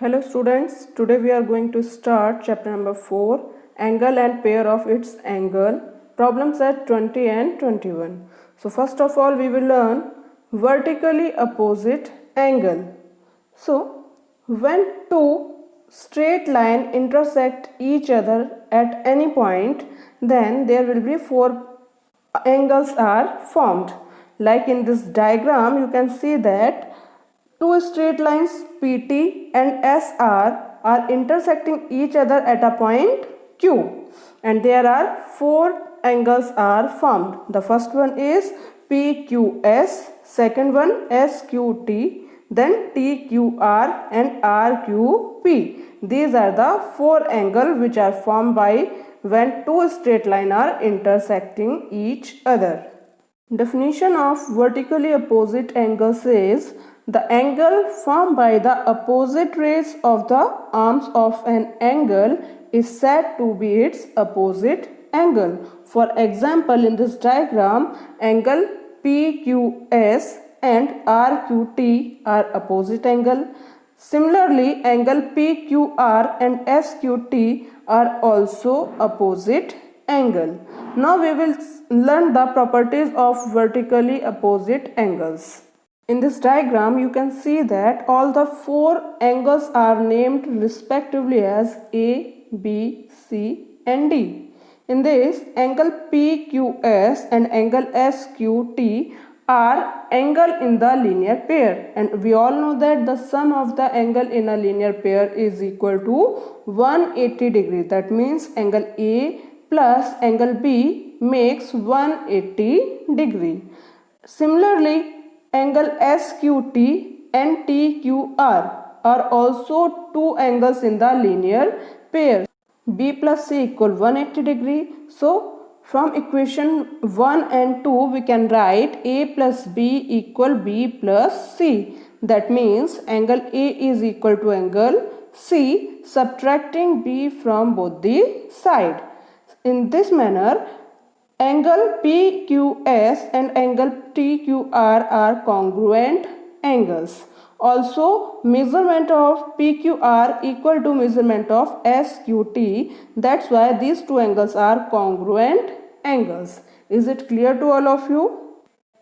Hello students, today we are going to start chapter number 4, angle and pair of its angle, problem set 20 and 21. So first of all we will learn vertically opposite angle. So when two straight line intersect each other at any point, then there will be four angles are formed. Like in this diagram you can see that two straight lines PT and SR are intersecting each other at a point Q, and there are four angles are formed. The first one is PQS, second one SQT, then TQR and RQP. These are the four angles which are formed by when two straight lines are intersecting each other. Definition of vertically opposite angle says the angle formed by the opposite rays of the arms of an angle is said to be its opposite angle. For example, in this diagram, angle PQS and RQT are opposite angle. Similarly, angle PQR and SQT are also opposite angle. Now we will learn the properties of vertically opposite angles. In this diagram you can see that all the four angles are named respectively as A, B, C and D. In this, angle PQS and angle SQT are angle in the linear pair, and we all know that the sum of the angle in a linear pair is equal to 180 degrees. That means angle A plus angle B makes 180 degree. Similarly, angle SQT and TQR are also two angles in the linear pair. B plus C equal 180 degree. So from equation 1 and 2 we can write A plus B equal B plus C. That means angle A is equal to angle C, subtracting B from both the side. In this manner, angle PQS and angle TQR are congruent angles. Also, measurement of PQR equal to measurement of SQT. That's why these two angles are congruent angles. Is it clear to all of you?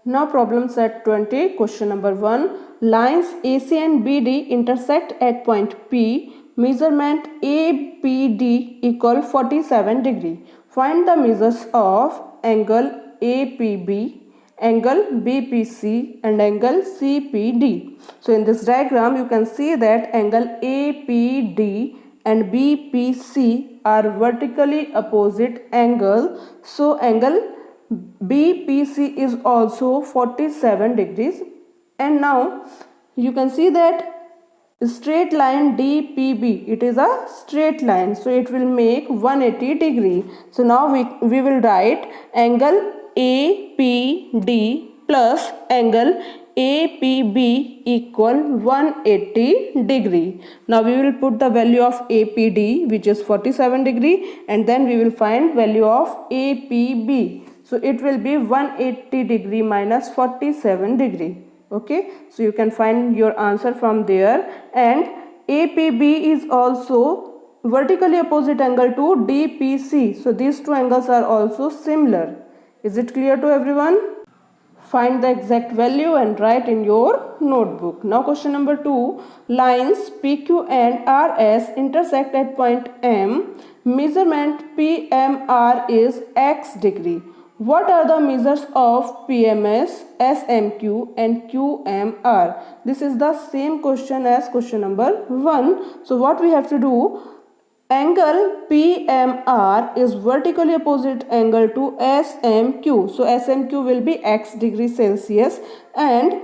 Now problem set 20, question number 1. Lines AC and BD intersect at point P. Measurement APD equal 47 degree. Find the measures of angle APB, angle BPC and angle CPD. So in this diagram you can see that angle APD and BPC are vertically opposite angle. So angle BPC is also 47 degrees. And now you can see that straight line DPB, it is a straight line, so it will make 180 degree. So now we will write angle APD plus angle APB equal 180 degree. Now we will put the value of APD, which is 47 degree, and then we will find value of APB. So it will be 180 degree minus 47 degree. Okay, so you can find your answer from there. And APB is also vertically opposite angle to DPC. So these two angles are also similar. Is it clear to everyone? Find the exact value and write in your notebook. Now question number 2. Lines PQ and RS intersect at point M. Measurement PMR is X degree. What are the measures of PMS, SMQ and QMR? This is the same question as question number 1. So what we have to do, angle PMR is vertically opposite angle to SMQ. So SMQ will be X degree Celsius, and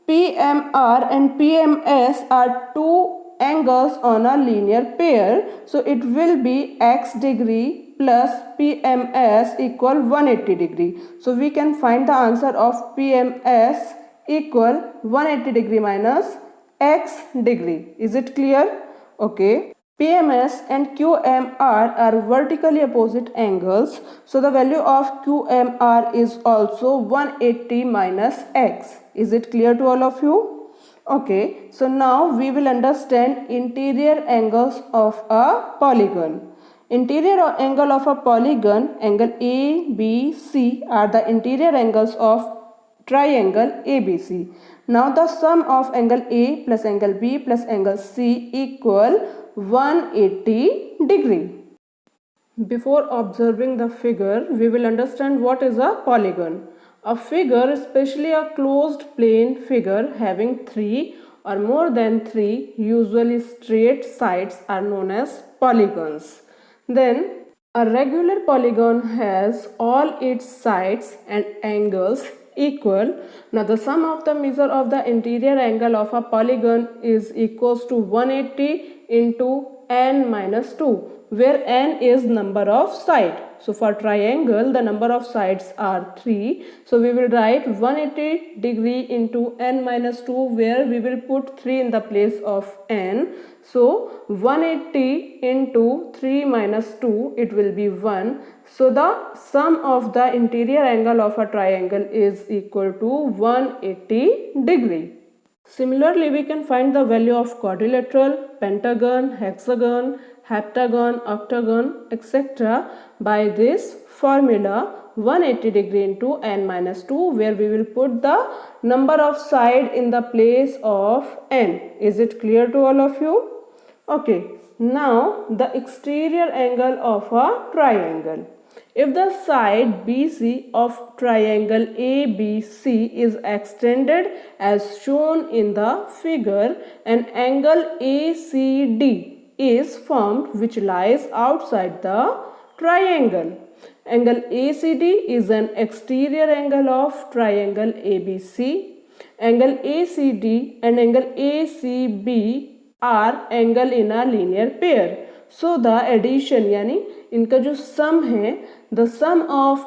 PMR and PMS are two angles on a linear pair. So it will be X degree plus PMS equal 180 degree. So we can find the answer of PMS equal 180 degree minus X degree. Is it clear? Okay. PMS and QMR are vertically opposite angles. So the value of QMR is also 180 minus X. Is it clear to all of you? Okay, so now we will understand interior angles of a polygon. Interior angle of a polygon, angle ABC, are the interior angles of triangle ABC. Now the sum of angle A plus angle B plus angle C equal 180 degree. Before observing the figure, we will understand what is a polygon. A figure, especially a closed plane figure having 3 or more than 3 usually straight sides, are known as polygons. Then, a regular polygon has all its sides and angles equal. Now the sum of the measure of the interior angle of a polygon is equals to 180 into n minus 2, where n is number of sides. So for triangle, the number of sides are 3. So we will write 180 degree into n minus 2, where we will put 3 in the place of n. So 180 into 3 minus 2, it will be 1. So the sum of the interior angle of a triangle is equal to 180 degree. Similarly, we can find the value of quadrilateral, pentagon, hexagon, heptagon, octagon, etc. by this formula 180 degree into n minus 2, where we will put the number of side in the place of n. Is it clear to all of you? Okay, now the exterior angle of a triangle. If the side BC of triangle ABC is extended as shown in the figure, an angle ACD is formed which lies outside the triangle. Angle ACD is an exterior angle of triangle ABC. Angle ACD and angle ACB are angle in a linear pair. So the addition यानी इनका जो sum है, the sum of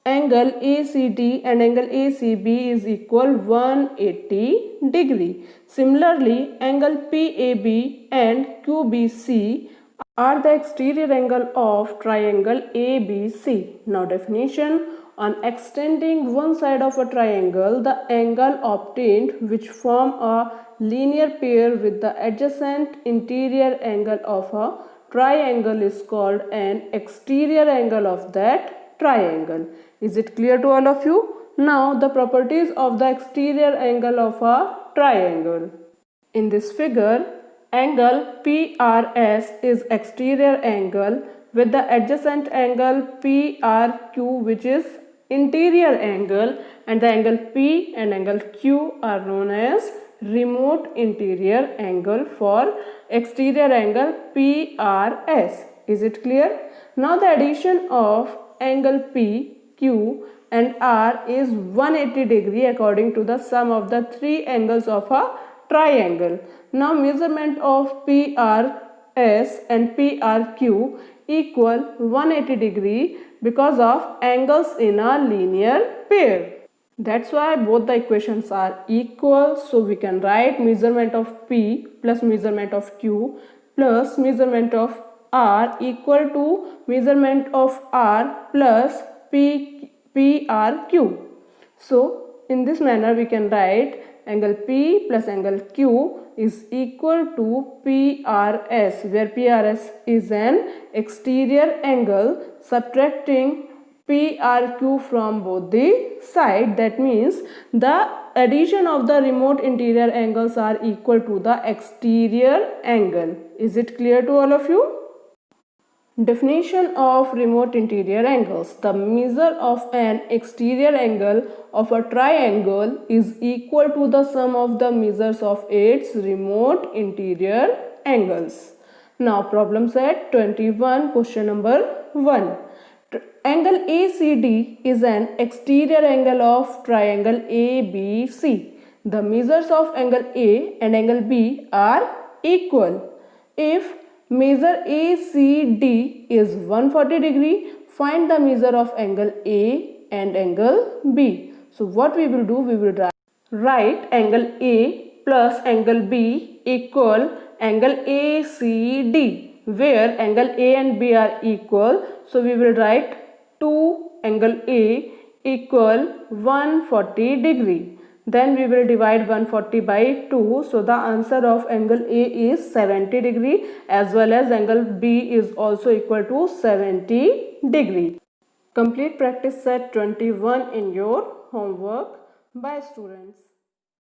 angle ACD and angle ACB is equal 180 degree. Similarly, angle PAB and QBC are the exterior angle of triangle ABC. Now definition: on extending one side of a triangle, the angle obtained which form a linear pair with the adjacent interior angle of a triangle is called an exterior angle of that triangle. Is it clear to all of you? Now the properties of the exterior angle of a triangle. In this figure, angle PRS is exterior angle with the adjacent angle PRQ which is interior angle, and the angle P and angle Q are known as remote interior angle for exterior angle PRS. Is it clear? Now the addition of angle P, Q and R is 180 degree according to the sum of the three angles of a triangle. Now measurement of PRS and PRQ equal 180 degree because of angles in a linear pair. That's why both the equations are equal. So we can write measurement of P plus measurement of Q plus measurement of R equal to measurement of R plus PRQ. So in this manner we can write angle P plus angle Q is equal to PRS, where PRS is an exterior angle. Subtracting PRQ from both the side, that means the addition of the remote interior angles are equal to the exterior angle. Is it clear to all of you? Definition of remote interior angles. The measure of an exterior angle of a triangle is equal to the sum of the measures of its remote interior angles. Now problem set 21, question number 1. Angle ACD is an exterior angle of triangle ABC. The measures of angle A and angle B are equal. If measure ACD is 140 degree, find the measure of angle A and angle B. So what we will do, we will write angle A plus angle B equal angle ACD, where angle A and B are equal. So we will write 2 angle A equal 140 degree. Then we will divide 140 by 2. So the answer of angle A is 70 degree, as well as angle B is also equal to 70 degree. Complete practice set 21 in your homework. Bye students.